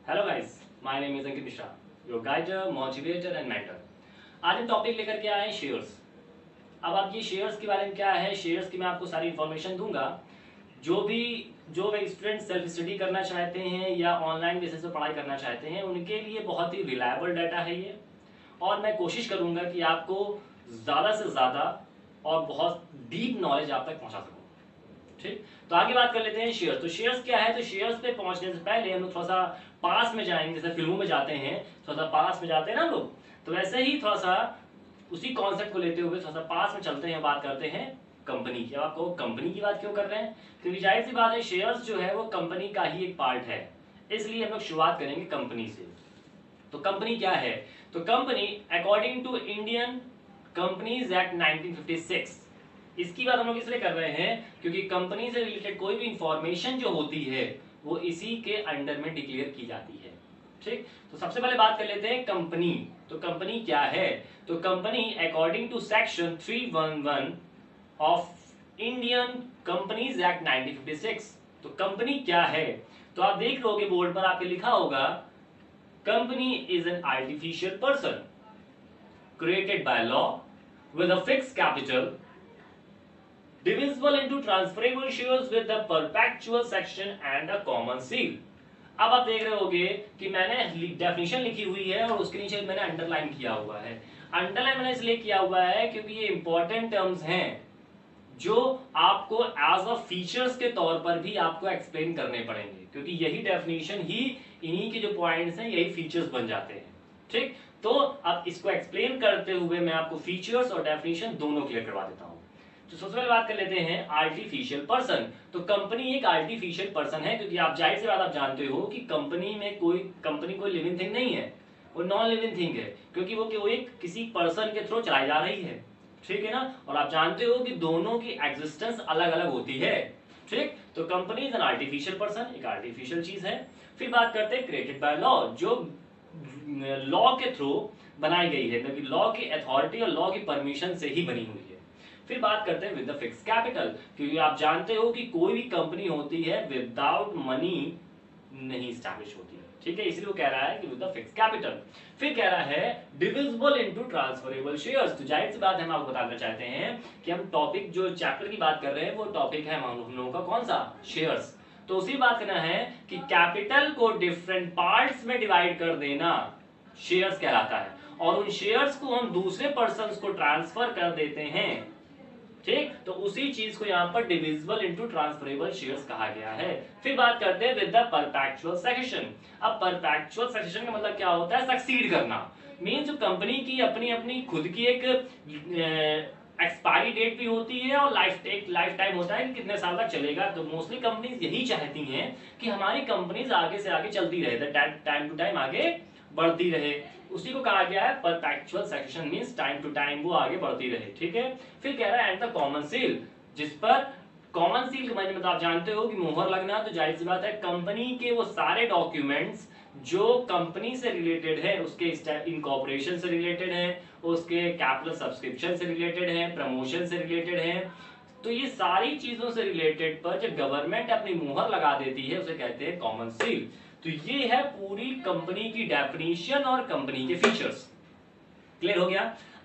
Hello guys, my name is Ankit Mishra, your guider, motivator and mentor. आज हम topic लेकर के आए हैं शेयर्स। अब आप ये शेयर्स के बारे में क्या है, शेयर्स की मैं आपको सारी इन्फॉर्मेशन दूंगा। जो स्टूडेंट सेल्फ स्टडी करना चाहते हैं या ऑनलाइन बेसिस पर पढ़ाई करना चाहते हैं, उनके लिए बहुत ही रिलायबल डाटा है ये। और मैं कोशिश करूंगा कि आपको ज़्यादा से ज़्यादा और बहुत डीप नॉलेज आप तक पहुंचा सकूँ। ठीक, तो आगे बात कर लेते हैं शेयर्स। तो शेयर्स क्या है, तो शेयर्स पे पहुंचने से पहले हम लोग थोड़ा सा पास में जाएंगे। जैसे फिल्मों में जाते हैं, थोड़ा सा पास में जाते हैं ना हम लोग, तो वैसे ही थोड़ा सा उसी कॉन्सेप्ट को लेते हुए थोड़ा सा पास में चलते हैं, बात करते हैं कंपनी की। अब आपको कंपनी की बात क्यों कर रहे हैं, क्योंकि जाहिर सी बात है शेयर्स जो है वो कंपनी का ही एक पार्ट है, इसलिए हम लोग शुरुआत करेंगे कंपनी से। तो कंपनी क्या है, तो company according to Indian companies act 1956, इसकी बात हम लोग इसलिए कर रहे हैं क्योंकि कंपनी से रिलेटेड कोई भी इंफॉर्मेशन जो होती है वो इसी के अंडर में डिक्लेयर की जाती है। ठीक, तो सबसे पहले बात कर लेते हैं कंपनी। तो कंपनी क्या है, तो company according to section 311 of Indian companies act 1956, तो कंपनी क्या है, तो आप देख लोगे बोर्ड पर आपके लिखा होगा, company is an artificial person created by law with a fixed capital divisible into transferable shares with the perpetual section and a common seal। अब आप देख रहे होगे कि मैंने डेफिनेशन लिखी हुई है और उसके नीचे मैंने अंडरलाइन किया हुआ है। अंडरलाइन मैंने इसलिए किया हुआ है क्योंकि ये इंपॉर्टेंट टर्म्स हैं जो आपको एज अ फीचर्स के तौर पर भी आपको एक्सप्लेन करने पड़ेंगे, क्योंकि यही डेफिनेशन ही, इन्हीं के जो पॉइंट्स हैं यही फीचर्स बन जाते हैं। ठीक, तो अब इसको एक्सप्लेन करते हुए मैं आपको फीचर्स और डेफिनेशन दोनों क्लियर करवा देता हूं। तो सबसे पहले बात कर लेते हैं आर्टिफिशियल पर्सन। तो कंपनी एक आर्टिफिशियल पर्सन है, क्योंकि आप जाहिर सी बात आप जानते हो कि कंपनी कोई लिविंग थिंग नहीं है, वो नॉन लिविंग थिंग है, क्योंकि वो एक किसी पर्सन के थ्रू चलाई जा रही है। ठीक है ना, और आप जानते हो कि दोनों की एग्जिस्टेंस अलग अलग होती है। ठीक, तो company is an artificial person, एक आर्टिफिशियल चीज है। फिर बात करते हैं क्रिएटेड बाय लॉ, जो लॉ के थ्रू बनाई गई है, क्योंकि लॉ की अथॉरिटी और लॉ की परमिशन से ही बनी हुई है। फिर बात करते हैं विद द फिक्स कैपिटल, क्योंकि आप जानते हो कि कोई भी कंपनी होती है विदाउट मनी नहीं स्टैब्लिश होती है। ठीक है, इसलिए वो कह रहा है कि विद द फिक्स कैपिटल। फिर कह रहा है डिविजिबल इनटू ट्रांसफरेबल शेयर्स। तो जाहिर सी बात है, हम आपको बताना चाहते हैं कि हम टॉपिक जो चैप्टर की बात कर रहे हैं वो टॉपिक है हम लोगों का कौन सा, शेयर्स। तो उसी बात करना है कि कैपिटल को डिफरेंट पार्ट्स में डिवाइड कर देना शेयर्स कहलाता है, और उन शेयर्स को हम दूसरे पर्सन को ट्रांसफर कर देते हैं। ठीक, तो उसी चीज को यहाँ पर डिविजिबल इनटू ट्रांसफरेबल शेयर्स कहा गया है। फिर बात करते हैं विद द परपेचुअल सक्सेशन। अब परपेचुअल सक्सेशन का मतलब क्या होता है, सक्सीड करना। मींस जो कंपनी की अपनी अपनी खुद की एक एक्सपायरी डेट भी होती है और लाइफ टाइम होता है कि कितने साल तक चलेगा। तो मोस्टली कंपनीज यही चाहती हैं कि हमारी कंपनीज आगे से आगे चलती रहे, टाइम टू टाइम आगे बढ़ती रहे। उसी को कहा गया है perpetual succession, means time to time वो आगे बढ़ती रहे। ठीक है, फिर कह रहा है एंड द कॉमन सील, जिस पर कॉमन सील के मतलब आप जानते हो कि मोहर लगना। तो जाहिर सी बात है कंपनी के वो सारे डॉक्यूमेंट्स जो कंपनी से रिलेटेड है, उसके इनकॉर्पोरेशन से रिलेटेड है, उसके कैपिटल सब्सक्रिप्शन से रिलेटेड है, प्रमोशन से रिलेटेड है, तो ये सारी चीजों से रिलेटेड पर जब गवर्नमेंट अपनी मुहर लगा देती है उसे कहते हैं कॉमन सील। तो ये है पूरी कंपनी की डेफिनेशन और कंपनी के फीचर्स। क्लियर हो गया।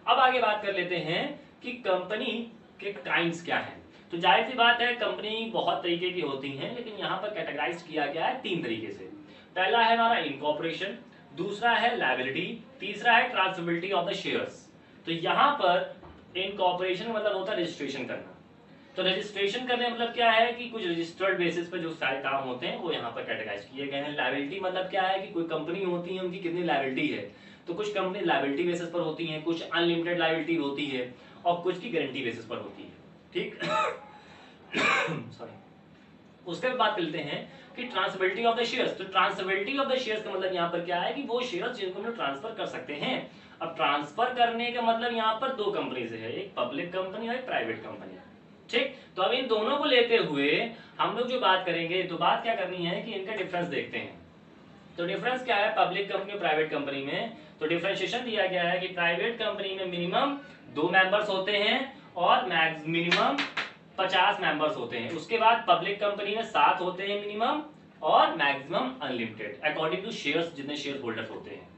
अब आगे बात कर लेते हैं कि कंपनी के काइंड्स क्या हैं। तो जाहिर सी बात है कंपनी बहुत तरीके की होती हैं, लेकिन यहाँ पर कैटेगराइज किया गया है तीन तरीके से। पहला है हमारा इनकॉर्पोरेशन, दूसरा है लायबिलिटी, तीसरा है ट्रांसफरेबिलिटी ऑफ द शेयर्स। तो यहाँ पर इनकॉर्पोरेशन मतलब होता है रजिस्ट्रेशन करना। तो रजिस्ट्रेशन करने मतलब क्या है कि कुछ रजिस्टर्ड बेसिस पर जो सारे काम होते हैं वो यहाँ पर कैटेगराइज किए गए हैं। लायबिलिटी मतलब क्या है कि कोई कंपनी होती है, उनकी कितनी लायबिलिटी है। तो कुछ कंपनी लायबिलिटी बेसिस पर होती हैं, कुछ अनलिमिटेड लायबिलिटी होती है और कुछ की गारंटी बेसिस पर होती है। ठीक सॉरी। उसके बाद बात करते हैं कि ट्रांसफरेबिलिटी ऑफ द शेयर्स। तो ट्रांसफरेबिलिटी ऑफ द शेयर्स का मतलब यहाँ पर क्या है कि वो शेयर्स जिनको हम ट्रांसफर कर सकते हैं। अब ट्रांसफर करने का मतलब यहाँ पर दो कंपनी से है, एक पब्लिक कंपनी और एक प्राइवेट कंपनी। ठीक, तो अब इन दोनों को लेते हुए हम लोग जो बात करेंगे, तो बात क्या करनी है कि इनका डिफरेंस देखते हैं। तो डिफरेंस क्या है पब्लिक कंपनी और प्राइवेट कंपनी में, तो डिफरेंशिएशन दिया गया है कि प्राइवेट कंपनी में मिनिमम 2 मेंबर्स होते हैं और मिनिमम 50 मेंबर्स होते हैं। उसके बाद पब्लिक कंपनी में 7 होते हैं मिनिमम और maximum unlimited according to shares, जितने शेयर होल्डर्स होते हैं।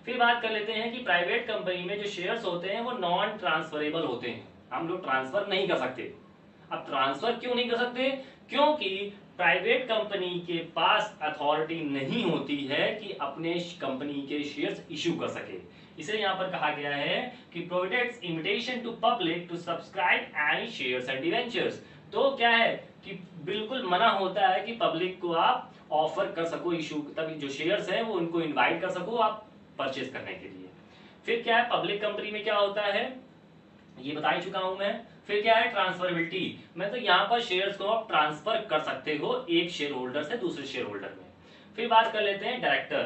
फिर बात कर लेते हैं कि प्राइवेट कंपनी में जो शेयर्स होते हैं वो नॉन ट्रांसफरेबल होते हैं, हम लोग ट्रांसफर नहीं कर सकते। अब ट्रांसफर क्यों नहीं कर सकते? क्योंकि प्राइवेट कंपनी के पास अथॉरिटी नहीं होती है कि अपने कंपनी के शेयर्स इश्यू कर सके। इसे यहाँ पर कहा गया है कि prohibits invitation to public to subscribe any shares and debentures. तो क्या है कि बिल्कुल मना होता है कि पब्लिक को आप ऑफर कर सको इशू, तभी जो शेयर्स है वो उनको इनवाइट कर सको आप परचेज करने के लिए। फिर क्या है, पब्लिक कंपनी में क्या होता है ये बता ही चुका हूं मैं। फिर क्या है, ट्रांसफरेबिलिटी, मतलब यहाँ पर शेयर्स को आप ट्रांसफर कर सकते हो एक शेयर होल्डर से दूसरे शेयर होल्डर में। फिर बात कर लेते हैं डायरेक्टर।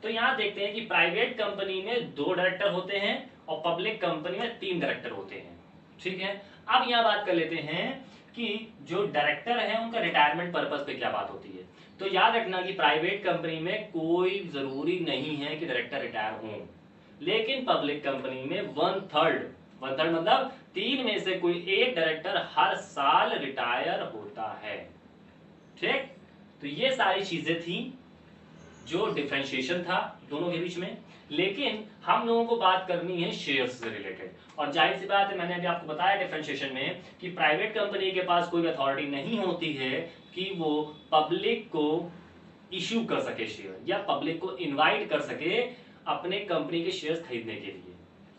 तो यहाँ देखते हैं कि प्राइवेट कंपनी में 2 डायरेक्टर होते हैं और पब्लिक कंपनी में 3 डायरेक्टर होते हैं। ठीक है, अब यहाँ बात कर लेते हैं कि जो डायरेक्टर है उनका रिटायरमेंट पर्पज पे क्या बात होती है। तो याद रखना कि प्राइवेट कंपनी में कोई जरूरी नहीं है कि डायरेक्टर रिटायर हो, लेकिन पब्लिक कंपनी में 1/3 मतलब 3 में से कोई एक डायरेक्टर हर साल रिटायर होता है। ठीक, तो ये सारी चीजें थी जो डिफरेंशिएशन था दोनों के बीच में। लेकिन हम लोगों को बात करनी है शेयर्स से रिलेटेड, और जाहिर सी बात है मैंने अभी आपको बताया डिफरेंशिएशन में कि प्राइवेट कंपनी के पास कोई अथॉरिटी नहीं होती है कि वो पब्लिक को इश्यू कर सके शेयर, या पब्लिक को इनवाइट कर सके अपने कंपनी के शेयर्स खरीदने के लिए।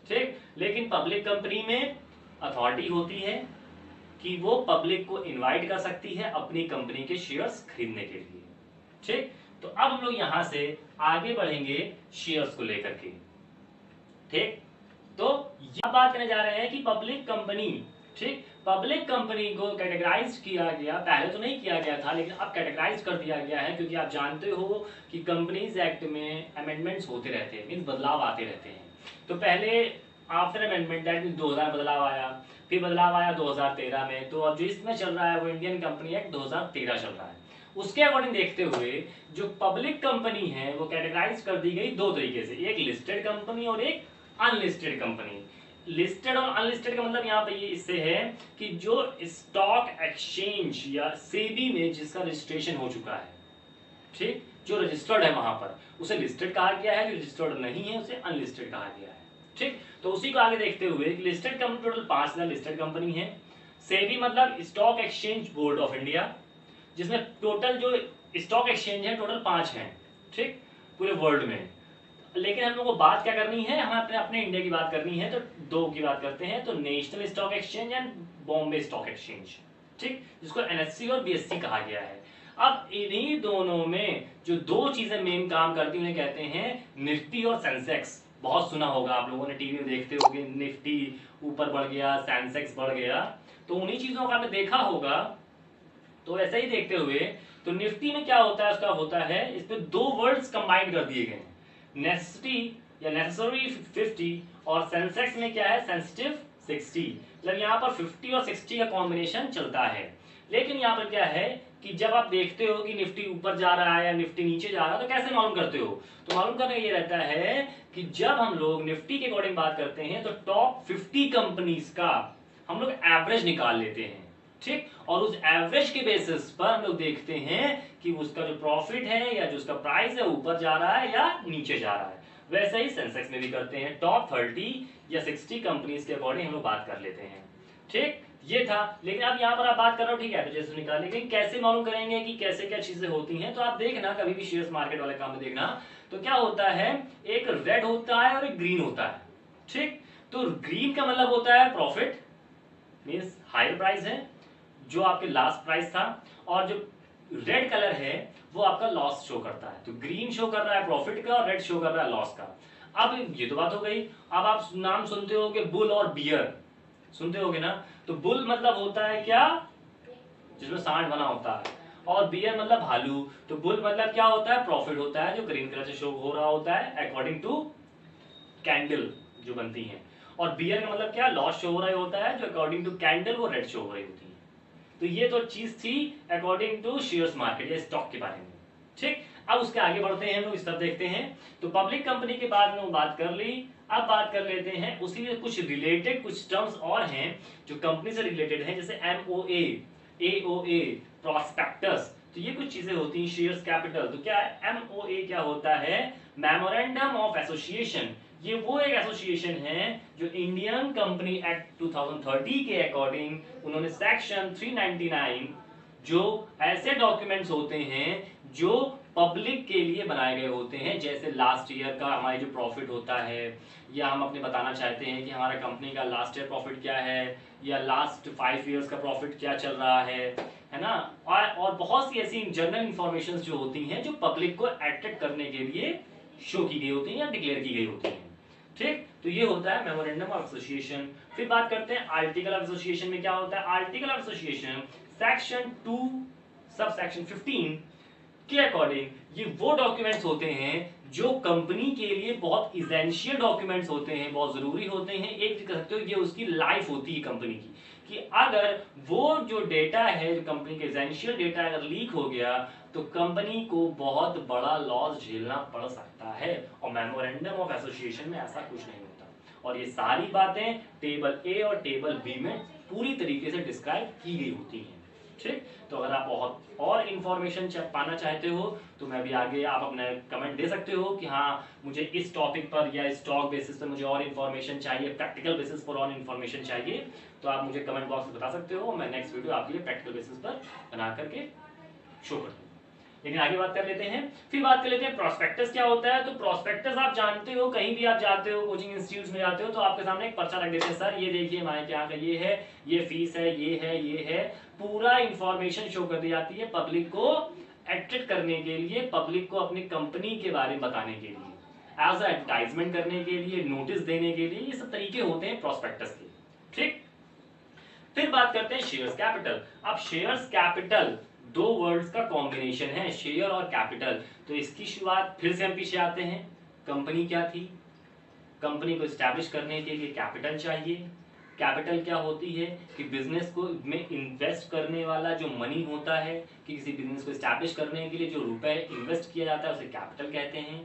ठीक, लेकिन पब्लिक कंपनी में अथॉरिटी होती है कि वो पब्लिक को इनवाइट कर सकती है अपनी कंपनी के शेयर्स खरीदने के लिए। ठीक, तो अब हम लोग यहां से आगे बढ़ेंगे शेयर्स को लेकर के। ठीक, तो यह बात करने जा रहे हैं कि पब्लिक कंपनी, ठीक, पब्लिक कंपनी को कैटेगराइज किया गया, पहले तो नहीं किया गया था लेकिन अब कैटेगराइज कर दिया गया है, क्योंकि आप जानते हो कि कंपनीज एक्ट में अमेंडमेंट्स होते रहते हैं, मींस बदलाव आते रहते हैं। तो पहले आफ्टर अमेंडमेंट दैट मींस 2000 बदलाव आया, फिर बदलाव आया 2013 में। तो अब जो इसमें चल रहा है वो इंडियन कंपनी एक्ट 2013 चल रहा है। उसके अकॉर्डिंग देखते हुए जो पब्लिक कंपनी है वो कैटेगराइज कर दी गई 2 तरीके से, एक लिस्टेड कंपनी और एक अनलिस्टेड कंपनी। लिस्टेड और अनलिस्टेड का मतलब यहाँ पे ये इससे है कि जो स्टॉक एक्सचेंज या सेबी में जिसका रजिस्ट्रेशन हो चुका है, ठीक, जो रजिस्टर्ड है वहां पर उसे लिस्टेड कहा गया है, जो रजिस्टर्ड नहीं है उसे अनलिस्टेड कहा गया है। ठीक, तो उसी को आगे देखते हुए listed company total 5000 listed company है। सेबी मतलब stock exchange board of India, जिसमें टोटल जो स्टॉक एक्सचेंज है टोटल 5 हैं, ठीक, पूरे वर्ल्ड में। लेकिन हम लोग को बात क्या करनी है, हमें अपने इंडिया की बात करनी है, तो 2 की बात करते हैं। तो national stock exchange and Bombay stock exchange, ठीक, जिसको एनएससी और बीएससी कहा गया है। अब इन्हीं दोनों में जो 2 चीजें मेन काम करती हैं उन्हें कहते हैं निफ्टी और सेंसेक्स। बहुत सुना होगा आप लोगों ने, टीवी में देखते होंगे, निफ्टी ऊपर बढ़ गया, सेंसेक्स बढ़ गया, तो उन्हीं चीजों का आपने देखा होगा। तो ऐसे ही देखते हुए तो निफ्टी में क्या होता है, उसका होता है इस पे 2 वर्ड्स कंबाइन कर दिए गए, नेसेसिटी या नेसेसरी 50, और सेंसेक्स में क्या है, सेंसिटिव 60। मतलब यहाँ पर 50 और 60 का कॉम्बिनेशन चलता है। लेकिन यहाँ पर क्या है कि जब आप देखते हो कि निफ्टी ऊपर जा रहा है या निफ्टी नीचे जा रहा है तो कैसे मालूम करते हो? तो मालूम करना ये रहता है कि जब हम लोग निफ्टी के अकॉर्डिंग बात करते हैं तो टॉप 50 कंपनीज का हम लोग एवरेज निकाल लेते हैं, ठीक, और उस एवरेज के बेसिस पर हम लोग देखते हैं कि उसका जो प्रॉफिट है या जो उसका प्राइस है ऊपर जा रहा है या नीचे जा रहा है। वैसे ही सेंसेक्स में भी करते हैं, टॉप 30 या 60 कंपनीज के अकॉर्डिंग हम लोग बात कर लेते हैं। ठीक, ये था। लेकिन अब यहाँ पर आप बात कर रहे हो, ठीक है, तो जैसे निकालने, लेकिन कैसे मालूम करेंगे कि कैसे क्या चीजें होती हैं? तो आप देखना कभी भी शेयर मार्केट वाले काम में देखना, तो क्या होता है, एक रेड होता है और एक ग्रीन होता है। ठीक, तो ग्रीन का मतलब होता है प्रॉफिट, मींस हायर प्राइस है जो आपके लास्ट प्राइस था, और जो रेड कलर है वो आपका लॉस शो करता है। तो ग्रीन शो कर रहा है प्रॉफिट का और रेड शो कर रहा है लॉस का। अब ये तो बात हो गई। अब आप नाम सुनते होगे बुल और बियर, सुनते होगे ना? तो बुल मतलब होता है क्या, जिसमें सांड बना होता है, और बियर मतलब भालू। तो बुल मतलब क्या होता है, प्रॉफिट होता है जो ग्रीन कलर से शो हो रहा होता है अकॉर्डिंग टू कैंडल जो बनती है, और बियर का मतलब क्या, लॉस शो हो रहा होता है जो अकॉर्डिंग टू कैंडल वो रेड शो हो रही होती है। तो ये तो चीज थी अकॉर्डिंग टू शेयर्स मार्केट या स्टॉक के बारे में। ठीक, अब उसके आगे बढ़ते हैं हम लोग, इस तरफ देखते हैं। तो पब्लिक कंपनी के बाद में बात कर ली, अब बात कर लेते हैं उसी में कुछ रिलेटेड कुछ टर्म्स और हैं जो कंपनी से रिलेटेड हैं, जैसे MOA, AOA, प्रोस्पेक्टस। तो ये कुछ चीजें होती हैं शेयर्स कैपिटल। तो क्या है एमओए, क्या होता है मेमोरेंडम ऑफ एसोसिएशन। ये वो एक एसोसिएशन है जो इंडियन कंपनी एक्ट 2030 के अकॉर्डिंग उन्होंने सेक्शन 399 जो ऐसे डॉक्यूमेंट्स होते हैं जो पब्लिक के लिए बनाए गए होते हैं, जैसे लास्ट ईयर का हमारी जो प्रॉफिट होता है, या हम अपने बताना चाहते हैं कि हमारा कंपनी का लास्ट ईयर प्रॉफिट क्या है, या लास्ट 5 इयर्स का प्रॉफिट क्या चल रहा है ना। और बहुत सी ऐसी जनरल इंफॉर्मेशन जो होती हैं जो पब्लिक को अट्रैक्ट करने के लिए शो की गई होती हैं या डिक्लेयर की गई होती हैं। ठीक, तो ये होता है मेमोरेंडम ऑफ एसोसिएशन। फिर बात करते हैं आर्टिकल ऑफ एसोसिएशन में क्या होता है। Article of association section 2 sub section 15 के अकॉर्डिंग ये वो डॉक्यूमेंट्स होते हैं जो कंपनी के लिए बहुत इसेंशियल डॉक्यूमेंट्स होते हैं, बहुत जरूरी होते हैं। एक कह सकते हो ये उसकी लाइफ होती है कंपनी की, कि अगर वो जो डेटा है जो कंपनी के एसेंशियल डेटा अगर लीक हो गया तो कंपनी को बहुत बड़ा लॉस झेलना पड़ सकता है। और मेमोरेंडम ऑफ एसोसिएशन में ऐसा कुछ नहीं होता। और ये सारी बातें टेबल ए और टेबल बी में पूरी तरीके से डिस्क्राइब की गई होती हैं। ठीक, तो अगर आप बहुत और इंफॉर्मेशन पाना चाहते हो तो मैं भी आगे आप अपने कमेंट दे सकते हो कि हाँ मुझे इस टॉपिक पर या इस टॉक बेसिस पर मुझे और इन्फॉर्मेशन चाहिए, प्रैक्टिकल बेसिस पर और इन्फॉर्मेशन चाहिए, तो आप मुझे कमेंट बॉक्स में बता सकते हो। मैं नेक्स्ट वीडियो आपके लिए प्रैक्टिकल बेसिस पर बना करके शो कर दूंगा। लेकिन आगे बात कर लेते हैं। फिर बात कर लेते हैं प्रोस्पेक्टस क्या होता है। तो प्रोस्पेक्टस आप जानते हो, कहीं भी आप जाते हो, कोचिंग इंस्टीट्यूट में जाते हो तो आपके सामने एक पर्चा रख देते हैं, सर ये देखिए हमारे यहाँ का ये है, ये फीस है, ये है, पूरा इंफॉर्मेशन शो कर दी जाती है पब्लिक को अट्रैक्ट करने के लिए, पब्लिक को अपनी कंपनी के बारे में बताने के लिए, एज एडवर्टाइजमेंट करने के लिए, नोटिस देने के लिए। ये सब तरीके होते हैं प्रोस्पेक्टस के। ठीक, फिर बात करते हैं शेयर्स कैपिटल। अब शेयर्स कैपिटल दो वर्ड्स का कॉम्बिनेशन है, शेयर और कैपिटल। तो इसकी शुरुआत फिर से हम पीछे आते हैं। कंपनी क्या थी, कंपनी को एस्टैब्लिश करने के लिए कैपिटल चाहिए। कैपिटल क्या होती है कि बिजनेस को में इन्वेस्ट करने वाला जो मनी होता है, कि किसी बिजनेस को एस्टैब्लिश करने के लिए जो रुपए इन्वेस्ट किया जाता है उसे कैपिटल कहते हैं।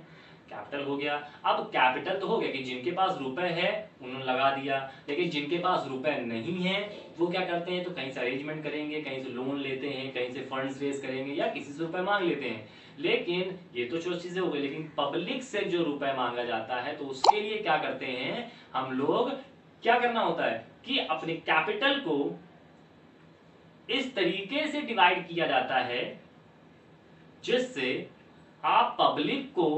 कैपिटल हो गया। अब कैपिटल तो हो गया कि जिनके पास रुपए है उन्होंने लगा दिया, लेकिन जिनके पास रुपए नहीं है वो क्या करते हैं, तो कहीं से अरेंजमेंट करेंगे, कहीं से लोन लेते हैं, कहीं से फंड्स रेज करेंगे या किसी से रुपए मांग लेते हैं। लेकिन ये तो जो चीजें हो गई, लेकिन पब्लिक से जो रुपए मांगा जाता है तो उसके लिए क्या करते हैं हम लोग, क्या करना होता है कि अपने कैपिटल को इस तरीके से डिवाइड किया जाता है जिससे आप पब्लिक को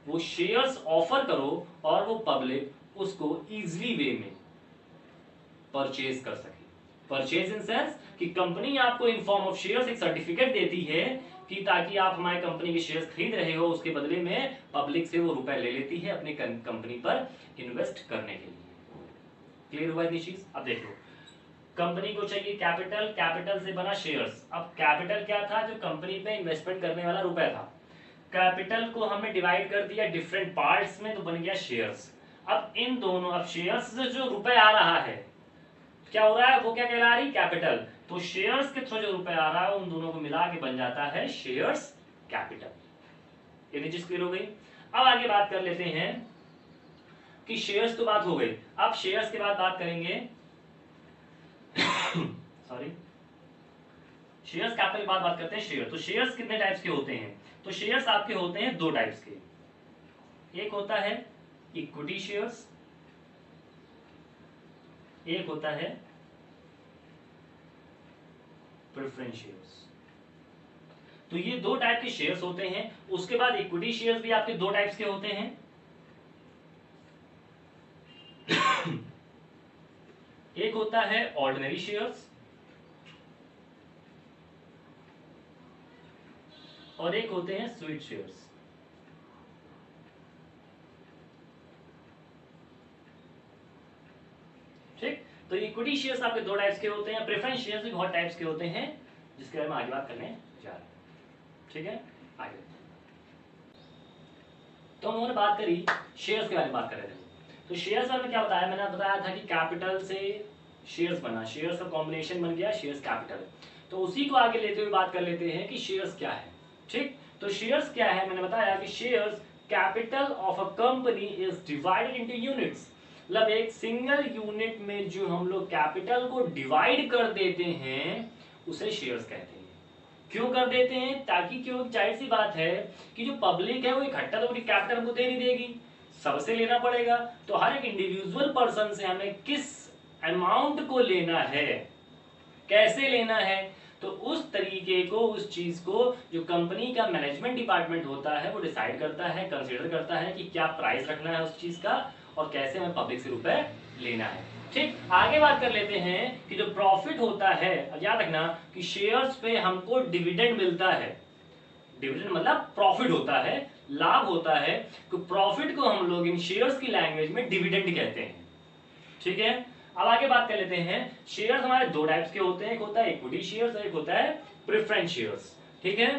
वो शेयर्स ऑफर करो और वो पब्लिक उसको इजीली वे में परचेज कर सके। परचेज इन सेंस कि कंपनी आपको इन फॉर्म ऑफ शेयर्स एक सर्टिफिकेट देती है कि ताकि आप हमारी कंपनी के शेयर्स खरीद रहे हो, उसके बदले में पब्लिक से वो रुपए ले लेती है अपनी कंपनी पर इन्वेस्ट करने के लिए। क्लियर हुआ इतनी चीज। अब देख लो, कंपनी को चाहिए कैपिटल, कैपिटल से बना शेयर्स। अब कैपिटल क्या था, जो कंपनी पे इन्वेस्टमेंट करने वाला रुपए था। कैपिटल को हमने डिवाइड कर दिया डिफरेंट पार्ट्स में तो बन गया शेयर्स। अब इन दोनों, अब शेयर्स से जो रुपए आ रहा है क्या हो रहा है, वो क्या कहला रही, कैपिटल। तो शेयर्स के थ्रू जो रुपए आ रहा है उन दोनों को मिला के बन जाता है शेयर्स कैपिटल। ये चीज क्लियर हो गई। अब आगे बात कर लेते हैं कि शेयर्स तो बात हो गई। अब शेयर्स के बाद बात करेंगे सॉरी, शेयर्स कैपिटल के बाद बात करते हैं शेयर। तो शेयर्स कितने टाइप्स के होते हैं, तो शेयर्स आपके होते हैं दो टाइप्स के। एक होता है इक्विटी शेयर्स, एक होता है प्रेफरेंस शेयर्स। तो ये दो टाइप के शेयर्स होते हैं। उसके बाद इक्विटी शेयर्स भी आपके दो टाइप्स के होते हैं। एक होता है ऑर्डिनरी शेयर्स और एक होते हैं स्वीट शेयर्स। ठीक, तो इक्विटी शेयर्स आपके दो टाइप्स के होते हैं। प्रेफरेंस शेयर्स भी बहुत टाइप्स के होते हैं जिसके बारे में आगे बात करने जा रहे हैं। ठीक है, आगे तो हमने बात करी शेयर्स के बारे में बात कर रहे थे। तो शेयर्स में क्या बताया, मैंने बताया था कि कैपिटल से शेयर्स बना, शेयर्स का कॉम्बिनेशन बन गया शेयर्स कैपिटल। तो उसी को आगे लेते हुए बात कर लेते हैं कि शेयर्स क्या है। ठीक, तो शेयर्स क्या है, मैंने बताया कि shares capital of a company is divided into units. मतलब एक सिंगल यूनिट में जो हम लोग कैपिटल को डिवाइड कर देते हैं उसे शेयर्स कहते हैं। क्यों कर देते हैं? ताकि क्यों, जाहिर सी बात है कि जो पब्लिक है वो इकट्ठा तो अपनी कैपिटल को दे नहीं देगी, सबसे लेना पड़ेगा। तो हर एक इंडिविजुअल पर्सन से हमें किस अमाउंट को लेना है, कैसे लेना है, तो उस तरीके को, उस चीज को जो कंपनी का मैनेजमेंट डिपार्टमेंट होता है वो डिसाइड करता है, कंसीडर करता है कि क्या प्राइस रखना है उस चीज का और कैसे हमें पब्लिक से रुपए लेना है। ठीक, आगे बात कर लेते हैं कि जो प्रॉफिट होता है, याद रखना कि शेयर्स पे हमको डिविडेंड मिलता है। डिविडेंड मतलब प्रॉफिट होता है, लाभ होता है। तो प्रॉफिट को हम लोग इन शेयर्स की लैंग्वेज में डिविडेंड कहते हैं। ठीक है, अब आगे बात कर लेते हैं। शेयर्स हमारे दो टाइप्स के होते हैं, एक होता है इक्विटी शेयर्स और एक होता है प्रेफरेंस शेयर्स। ठीक है,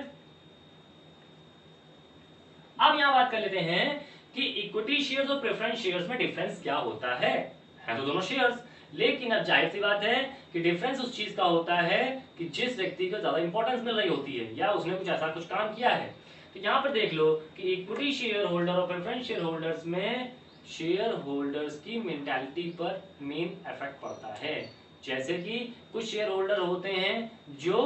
अब यहां बात कर लेते हैं कि इक्विटी शेयर्स और प्रेफरेंस शेयर्स में डिफरेंस क्या होता है तो दोनों शेयर्स, लेकिन अब जाहिर सी बात है कि डिफरेंस उस चीज का होता है कि जिस व्यक्ति को ज्यादा इंपॉर्टेंस मिल रही होती है या उसने कुछ ऐसा कुछ काम किया है। तो यहां पर देख लो कि इक्विटी शेयर होल्डर और प्रेफरेंस शेयर होल्डर्स में शेयर होल्डर्स की मेंटालिटी पर मेन इफेक्ट पड़ता है। जैसे कि कुछ शेयर होल्डर होते हैं जो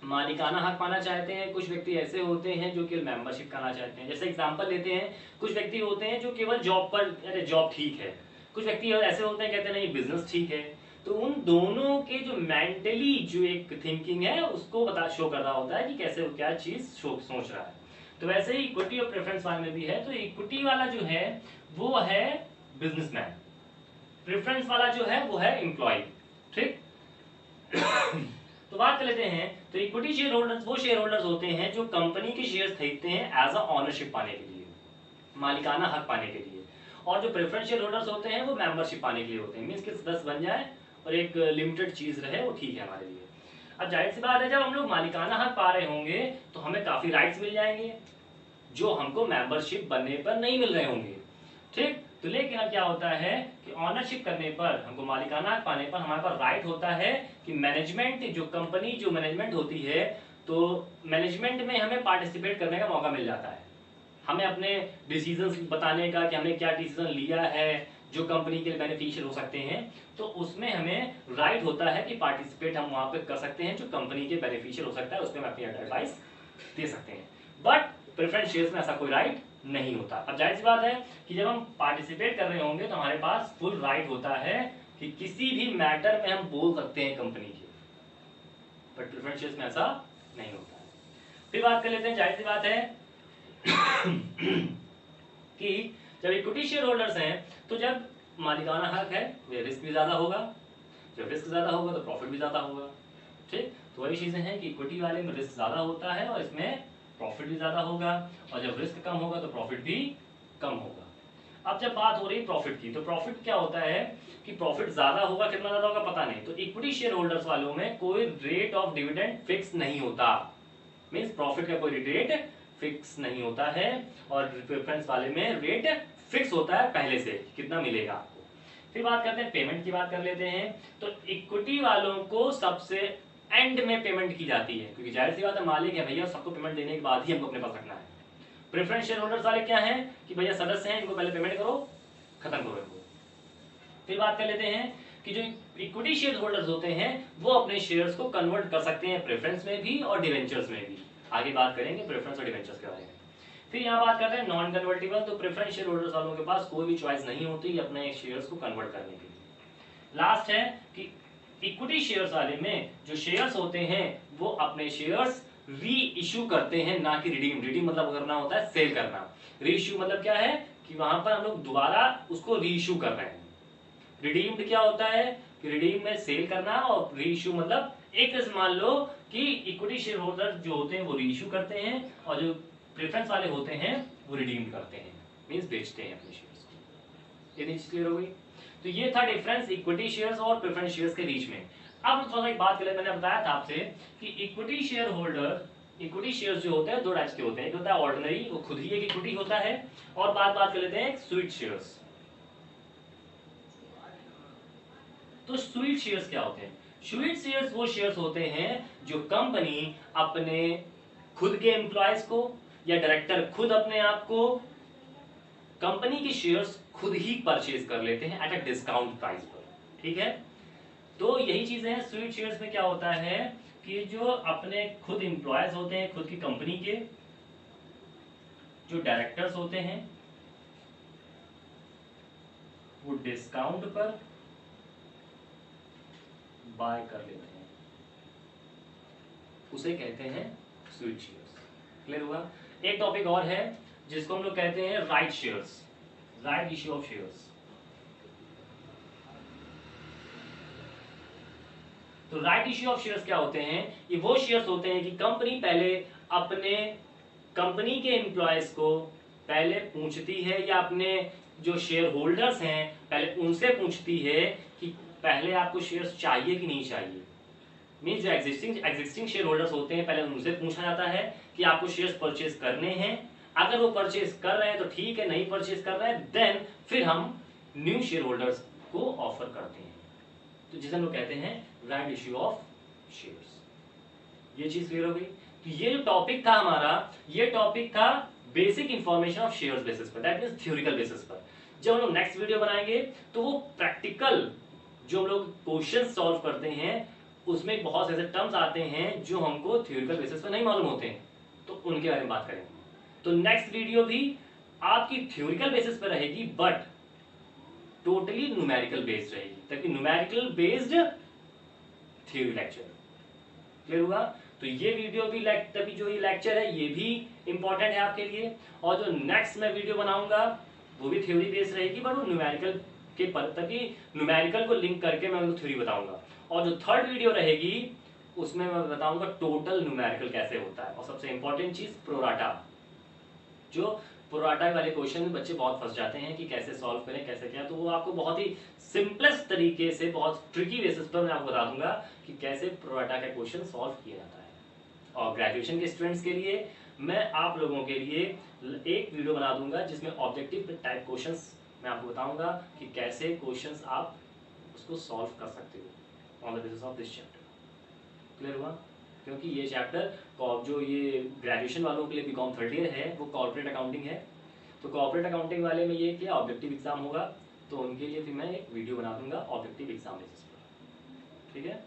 मालिकाना हक पाना चाहते हैं, कुछ व्यक्ति ऐसे होते हैं जो केवल मेंबरशिप करना चाहते हैं। जैसे एग्जांपल लेते हैं, कुछ व्यक्ति होते हैं जो केवल जॉब पर, अरे जॉब ठीक है, कुछ व्यक्ति ऐसे होते हैं कहते हैं नहीं बिजनेस ठीक है। तो उन दोनों के जो मेंटली जो एक थिंकिंग है उसको शो कर रहा होता है कि कैसे वो क्या चीज सोच रहा है। तो वैसे ही इक्विटी और प्रेफरेंस वाले में भी है। तो इक्विटी वाला जो है वो है बिजनेसमैन, प्रेफरेंस वाला जो है वो है एम्प्लॉय। ठीक तो बात कर लेते हैं। तो इक्विटी शेयर होल्डर्स वो शेयर होल्डर्स होते हैं जो कंपनी के शेयर्स खरीदते हैं एज अ ऑनरशिप पाने के लिए, मालिकाना हक पाने के लिए। और जो प्रेफरेंस शेयर होल्डर्स होते हैं वो मेंबरशिप पाने के लिए होते हैं, मींस कि सदस्य बन जाए और एक लिमिटेड चीज रहे, वो ठीक है हमारे लिए। अब जाहिर सी बात है जब हम लोग मालिकाना हक पा रहे होंगे तो हमें काफी राइट्स मिल जाएंगे जो हमको मेंबरशिप बनने पर नहीं मिल रहे होंगे। ठीक, तो लेकिन अब क्या होता है कि ऑनरशिप करने पर, हमको मालिकाना हक पाने पर हमारे पास राइट होता है कि मैनेजमेंट, जो कंपनी जो मैनेजमेंट होती है, तो मैनेजमेंट में हमें पार्टिसिपेट करने का मौका मिल जाता है। हमें अपने डिसीजंस बताने का कि हमने क्या डिसीजन लिया है जो कंपनी के लिए बेनिफिशियल हो सकते हैं, तो उसमें हमें राइट होता है कि पार्टिसिपेट हम वहां पे कर सकते हैं जो कंपनी के बेनिफिशियल हो सकता है, उसमें हम अपनी एडवाइस दे सकते हैं। बट प्रेफरेंस शेयर्स में ऐसा कोई राइट नहीं होता। अब जाहिर सी बात है कि जब हम पार्टिसिपेट कर रहे होंगे तो हमारे पास फुल राइट होता है कि किसी भी मैटर में हम बोल सकते हैं कंपनी के, बट प्रेफरेंस शेयर्स में ऐसा नहीं होता है। फिर बात कर लेते हैं, जाहिर सी बात है कि जब इक्विटी शेयर होल्डर्स हैं तो जब मालिकाना हक है तो रिस्क भी ज्यादा होगा, जब रिस्क ज्यादा होगा तो प्रॉफिट भी ज्यादा होगा। ठीक, तो वही चीजें हैं कि इक्विटी वाले में रिस्क ज्यादा होता है और इसमें प्रॉफिट भी ज्यादा होगा, और जब रिस्क कम होगा तो प्रॉफिट भी कम होगा। अब जब बात हो रही है प्रॉफिट की, तो प्रॉफिट क्या होता है कि प्रॉफिट ज्यादा होगा, कितना ज्यादा होगा पता नहीं। तो इक्विटी शेयर होल्डर्स वालों में कोई रेट ऑफ डिविडेंड फिक्स नहीं होता, मींस प्रॉफिट का कोई रेट फिक्स नहीं होता है, और प्रेफरेंस वाले में रेट फिक्स होता है पहले से कितना मिलेगा आपको। फिर बात करते हैं पेमेंट की, बात कर लेते हैं। तो इक्विटी वालों को सबसे एंड में पेमेंट की जाती है, क्योंकि जाहिर सी बात है मालिक है भैया, सबको पेमेंट देने के बाद ही हमको अपने पास रखना है। प्रेफरेंस शेयर होल्डर्स वाले क्या है कि भैया सदस्य हैं, इनको पहले पेमेंट करो, खत्म करो इनको। फिर बात कर लेते हैं कि जो इक्विटी शेयर होल्डर्स होते हैं वो अपने शेयर्स को कन्वर्ट कर सकते हैं प्रेफरेंस में भी और डिवेंचर्स में भी। आगे बात करेंगे प्रेफरेंस और डिवेंचर्स के बारे में। फिर यहाँ बात करते हैं नॉन कन्वर्टेबल। तो प्रेफरेंस शेयर होल्डर्स वालों के पास कोई भी चॉइस नहीं होती अपने शेयर्स को कन्वर्ट करने के लिए। लास्ट है कि इक्विटी शेयर्स वाले में जो शेयर्स होते हैं वो अपने शेयर्स री इश्यू करते हैं, ना कि रिडीम। रिडीम मतलब करना होता है सेल करना, री इश्यू मतलब क्या है कि वहां पर हम लोग दोबारा उसको री इश्यू कर रहे हैं। रिडीम्ड क्या होता है कि रिडीम में सेल करना, और री इश्यू मतलब एक मान लो कि इक्विटी शेयर होल्डर जो होते हैं वो री इश्यू करते हैं और जो प्रेफरेंस वाले होते हैं वो रिडीम करते हैं, मींस बेचते हैं अपने शेयर्स को। ये चीज क्लियर हो गई। तो ये था डिफरेंस इक्विटी शेयर्स और प्रेफरेंस शेयर्स के बीच में। अब थोड़ा सा एक बात करें, मैंने बताया था आपसे कि equity share holder, equity shares जो होते हैं दो टाइप्स के होते हैं, एक होता है ऑर्डिनरी, वो खुद ही एक इक्विटी होता है, और बात कर लेते हैं स्वीट शेयर्स। तो स्वीट शेयर्स क्या होते हैं? स्वीट शेयर्स वो शेयर्स होते हैं जो कंपनी अपने खुद के एम्प्लॉयज को या डायरेक्टर खुद अपने आप को कंपनी के शेयर्स खुद ही परचेज कर लेते हैं एट अ डिस्काउंट प्राइस पर। ठीक है, तो यही चीजें हैं। स्वीट शेयर्स में क्या होता है कि जो अपने खुद एम्प्लॉयज होते हैं, खुद की कंपनी के जो डायरेक्टर्स होते हैं, वो डिस्काउंट पर बाय कर लेते हैं, उसे कहते हैं स्वीट शेयर्स। क्लियर हुआ? एक टॉपिक और है जिसको हम लोग कहते हैं right shares, right issue of shares. तो राइट इश्यू ऑफ शेयर्स क्या होते हैं? ये वो शेयर्स होते हैं कि कंपनी पहले अपने कंपनी के एम्प्लॉयज को पहले पूछती है, या अपने जो शेयर होल्डर्स हैं पहले उनसे पूछती है कि पहले आपको शेयर्स चाहिए कि नहीं चाहिए। मीन्स जो एग्जिस्टिंग शेयर होल्डर्स होते हैं पहले उनसे पूछा जाता है कि आपको शेयर्स परचेज करने हैं। अगर वो परचेज कर रहे हैं तो ठीक है, नहीं परचेज कर रहे हैं देन फिर हम न्यू शेयर होल्डर्स को ऑफर करते हैं। तो जिसे हम लोग कहते हैं राइट इश्यू ऑफ शेयर्स। ये चीज क्लियर हो गई? तो ये जो टॉपिक था हमारा, ये टॉपिक था basic information of shares basis पर, दैट मींस थ्योरिकल बेसिस पर। जब हम लोग नेक्स्ट वीडियो बनाएंगे तो वो प्रैक्टिकल जो हम लोग क्वेश्चन सॉल्व करते हैं उसमें बहुत ऐसे टर्म्स आते हैं जो हमको थ्योरिकल बेसिस पर नहीं मालूम होते हैं, तो उनके बारे में बात करेंगे। तो नेक्स्ट वीडियो भी आपकी थ्योरिकल बेसिस पर रहेगी बट टोटली न्यूमेरिकल बेस्ड रहेगी, ताकि numerical based theory lecture. Clear हुआ? तो ये वीडियो भी तभी जो ये लेक्चर है ये भी इंपॉर्टेंट है आपके लिए, और जो नेक्स्ट मैं वीडियो बनाऊंगा वो भी थ्योरी बेस्ड रहेगी बट वो न्यूमेरिकल के तभी न्यूमेरिकल को लिंक करके मैं उनको थ्योरी बताऊंगा। और जो थर्ड वीडियो रहेगी उसमें मैं बताऊंगा टोटल न्यूमेरिकल कैसे होता है, और सबसे इंपॉर्टेंट चीज प्रोराटा। जो प्रोराटा वाले क्वेश्चन में बच्चे बहुत फंस जाते हैं कि कैसे सॉल्व करें, कैसे क्या, तो वो आपको बहुत ही सिंपलेस्ट तरीके से, बहुत ट्रिकी बेसिस पर मैं आपको बता दूंगा कि कैसे प्रोराटा का क्वेश्चन सॉल्व किया जाता है। और ग्रेजुएशन के स्टूडेंट्स के लिए मैं आप लोगों के लिए एक वीडियो बना दूंगा जिसमें ऑब्जेक्टिव टाइप क्वेश्चंस मैं आपको बताऊंगा कि कैसे क्वेश्चंस आप उसको सॉल्व कर सकते हो on the basis of this chapter. Clear हुआ? क्योंकि ये चैप्टर जो ये ग्रेजुएशन वालों के लिए बीकॉम थर्ड ईयर है वो कॉर्पोरेट अकाउंटिंग है, तो कॉर्पोरेट अकाउंटिंग वाले में ये क्या ऑब्जेक्टिव एग्जाम होगा, तो उनके लिए फिर मैं एक वीडियो बना दूंगा ऑब्जेक्टिव एग्जाम बेसिस पर। ठीक है?